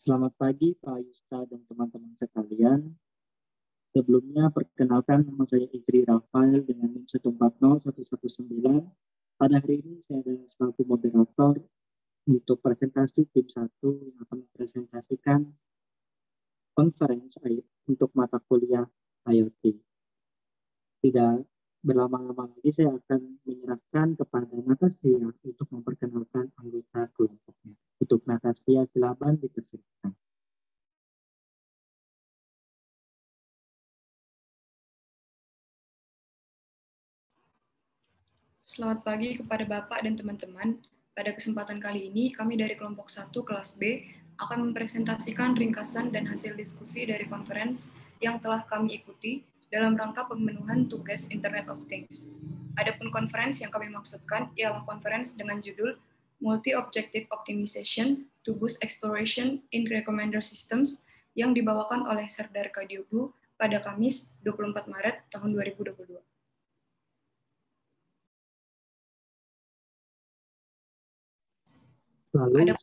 Selamat pagi Pak Yusta dan teman-teman sekalian. Sebelumnya perkenalkan nama saya Izri Rafael dengan NIM 140119. Pada hari ini saya adalah selaku moderator untuk presentasi tim 1 yang akan mempresentasikan konferensi untuk mata kuliah IoT. Tidak berlama-lama lagi saya akan menyerahkan kepada Natasha untuk memperkenalkan anggota kelompoknya. Untuk Natasha, silakan dipersilakan. Selamat pagi kepada Bapak dan teman-teman. Pada kesempatan kali ini, kami dari kelompok 1 kelas B akan mempresentasikan ringkasan dan hasil diskusi dari konferensi yang telah kami ikuti dalam rangka pemenuhan tugas Internet of Things. Adapun konferensi yang kami maksudkan ialah konferensi dengan judul Multi-Objective Optimization to Boost Exploration in Recommender Systems yang dibawakan oleh Serdar Kadioglu pada Kamis 24 Maret tahun 2022. Lalu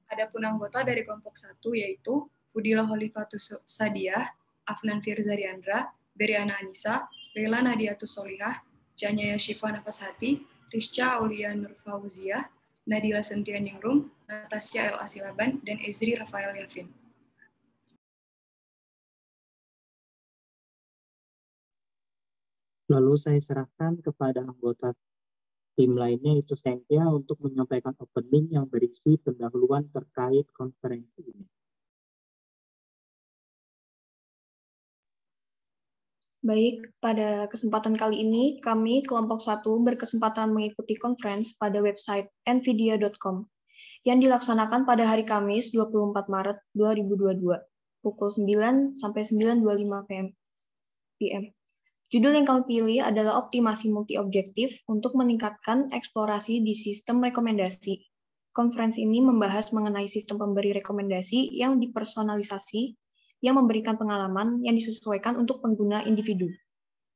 Adapun anggota dari kelompok 1 yaitu Budila Holifatus Sadiah, Afnan Firzariandra, Beriana Anissa, Leila Nadiatus Solihah, Janyaya Syifa Nafashati, Rizcha Aulia Nurfauziah, Nadila Sentianingrum, Natasha El Asilaban, dan Ezri Rafael Yafin. Lalu saya serahkan kepada anggota tim lainnya, yaitu Cynthia, untuk menyampaikan opening yang berisi pendahuluan terkait konferensi ini. Baik, pada kesempatan kali ini, kami kelompok 1 berkesempatan mengikuti conference pada website nvidia.com yang dilaksanakan pada hari Kamis 24 Maret 2022, pukul 9 sampai 9.25 PM. Judul yang kami pilih adalah optimasi multi-objektif untuk meningkatkan eksplorasi di sistem rekomendasi. Konferensi ini membahas mengenai sistem pemberi rekomendasi yang dipersonalisasi, yang memberikan pengalaman yang disesuaikan untuk pengguna individu.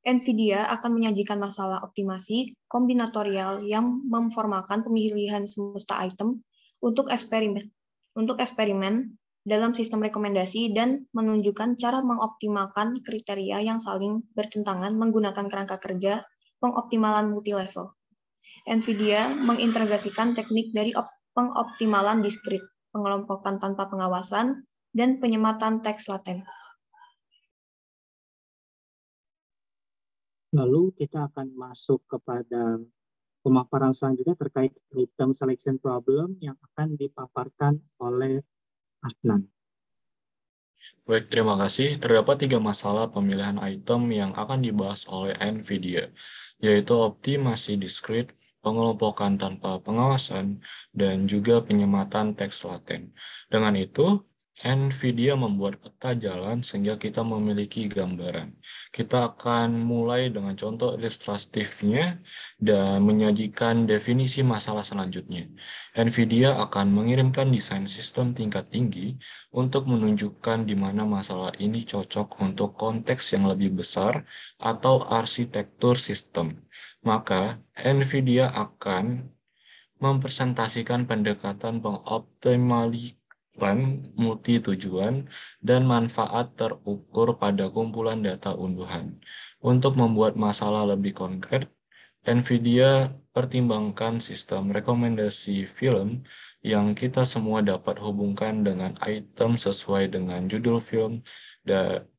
NVIDIA akan menyajikan masalah optimasi kombinatorial yang memformalkan pemilihan semesta item untuk eksperimen dalam sistem rekomendasi dan menunjukkan cara mengoptimalkan kriteria yang saling bertentangan menggunakan kerangka kerja pengoptimalan multilevel. NVIDIA mengintegrasikan teknik dari pengoptimalan diskrit, pengelompokan tanpa pengawasan, dan penyematan teks laten. Lalu kita akan masuk kepada pemaparan selanjutnya terkait item selection problem yang akan dipaparkan oleh Afnan. Baik, terima kasih. Terdapat 3 masalah pemilihan item yang akan dibahas oleh NVIDIA, yaitu optimasi diskrit, pengelompokan tanpa pengawasan, dan juga penyematan teks laten. Dengan itu, NVIDIA membuat peta jalan sehingga kita memiliki gambaran. Kita akan mulai dengan contoh ilustratifnya dan menyajikan definisi masalah selanjutnya. NVIDIA akan mengirimkan desain sistem tingkat tinggi untuk menunjukkan di mana masalah ini cocok untuk konteks yang lebih besar atau arsitektur sistem. Maka, NVIDIA akan mempresentasikan pendekatan pengoptimalisan multi-tujuan dan manfaat terukur pada kumpulan data unduhan. Untuk membuat masalah lebih konkret, NVIDIA pertimbangkan sistem rekomendasi film yang kita semua dapat hubungkan dengan item sesuai dengan judul film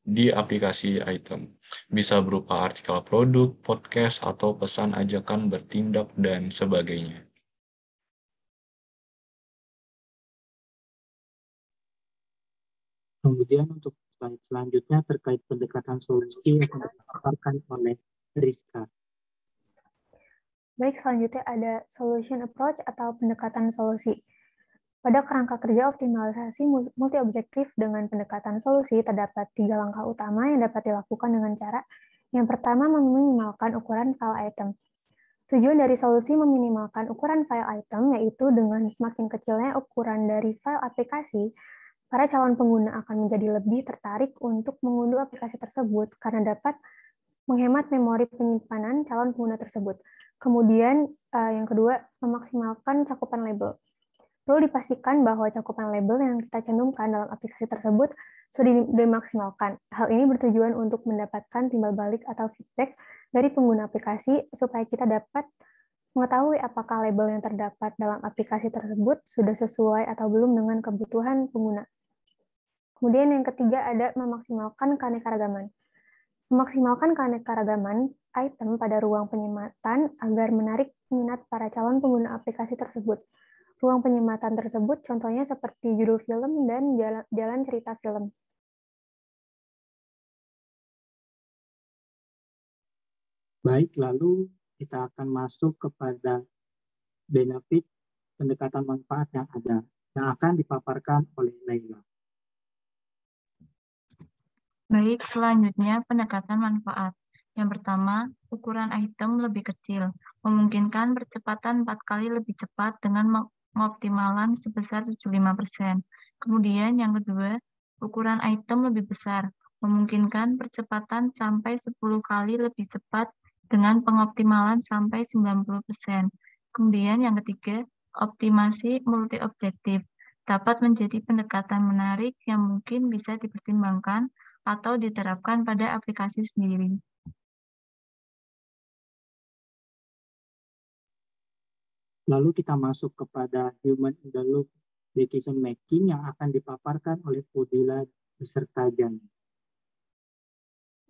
di aplikasi item. Bisa berupa artikel produk, podcast, atau pesan ajakan bertindak, dan sebagainya. Kemudian untuk slide selanjutnya terkait pendekatan solusi yang akan dipaparkan oleh Rizka. Baik, selanjutnya ada solution approach atau pendekatan solusi. Pada kerangka kerja optimalisasi multi-objektif dengan pendekatan solusi, terdapat 3 langkah utama yang dapat dilakukan dengan cara yang pertama meminimalkan ukuran file item. Tujuan dari solusi meminimalkan ukuran file item yaitu dengan semakin kecilnya ukuran dari file aplikasi, para calon pengguna akan menjadi lebih tertarik untuk mengunduh aplikasi tersebut karena dapat menghemat memori penyimpanan calon pengguna tersebut. Kemudian yang kedua, memaksimalkan cakupan label. Perlu dipastikan bahwa cakupan label yang kita cantumkan dalam aplikasi tersebut sudah dimaksimalkan. Hal ini bertujuan untuk mendapatkan timbal balik atau feedback dari pengguna aplikasi supaya kita dapat mengetahui apakah label yang terdapat dalam aplikasi tersebut sudah sesuai atau belum dengan kebutuhan pengguna. Kemudian yang ketiga ada memaksimalkan keanekaragaman. Memaksimalkan keanekaragaman item pada ruang penyematan agar menarik minat para calon pengguna aplikasi tersebut. Ruang penyematan tersebut contohnya seperti judul film dan jalan cerita film. Baik, lalu kita akan masuk kepada benefit pendekatan manfaat yang ada, yang akan dipaparkan oleh Laila. Baik, selanjutnya pendekatan manfaat. Yang pertama, ukuran item lebih kecil, memungkinkan percepatan 4 kali lebih cepat dengan pengoptimalan sebesar 75%. Kemudian yang kedua, ukuran item lebih besar, memungkinkan percepatan sampai 10 kali lebih cepat dengan pengoptimalan sampai 90%. Kemudian yang ketiga, optimasi multi-objektif, dapat menjadi pendekatan menarik yang mungkin bisa dipertimbangkan atau diterapkan pada aplikasi sendiri. Lalu kita masuk kepada human in the loop decision making yang akan dipaparkan oleh Fudila beserta Jani.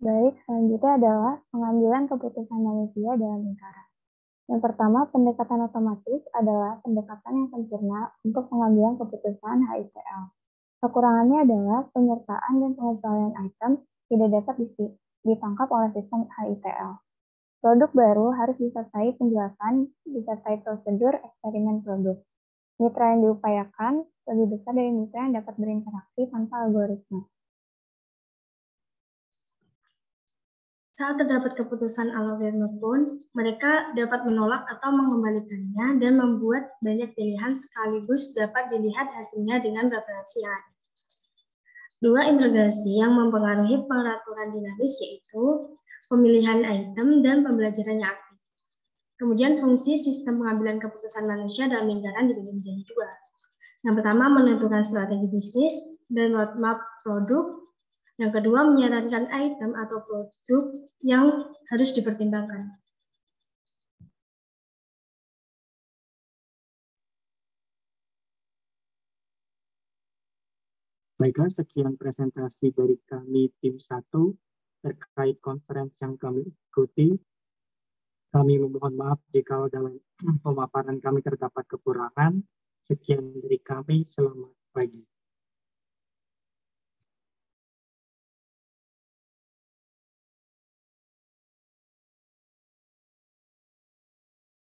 Baik, selanjutnya adalah pengambilan keputusan manusia dalam lingkaran. Yang pertama, pendekatan otomatis adalah pendekatan yang sempurna untuk pengambilan keputusan HITL. Kekurangannya adalah penyertaan dan pengecualian item tidak dapat ditangkap oleh sistem HITL. Produk baru harus disertai penjelasan, disertai prosedur eksperimen produk. Mitra yang diupayakan lebih besar dari mitra yang dapat berinteraksi tanpa algoritma. Saat terdapat keputusan algoritma pun, mereka dapat menolak atau mengembalikannya dan membuat banyak pilihan sekaligus dapat dilihat hasilnya dengan referensi yang ada. Dua integrasi yang mempengaruhi pengaturan dinamis yaitu pemilihan item dan pembelajaran yang aktif. Kemudian fungsi sistem pengambilan keputusan manusia dalam lingkaran dibagi menjadi dua. Yang pertama menentukan strategi bisnis dan roadmap produk. Yang kedua menyarankan item atau produk yang harus dipertimbangkan. Baiklah, sekian presentasi dari kami tim 1 terkait konferensi yang kami ikuti. Kami memohon maaf jika dalam pemaparan kami terdapat kekurangan. Sekian dari kami, selamat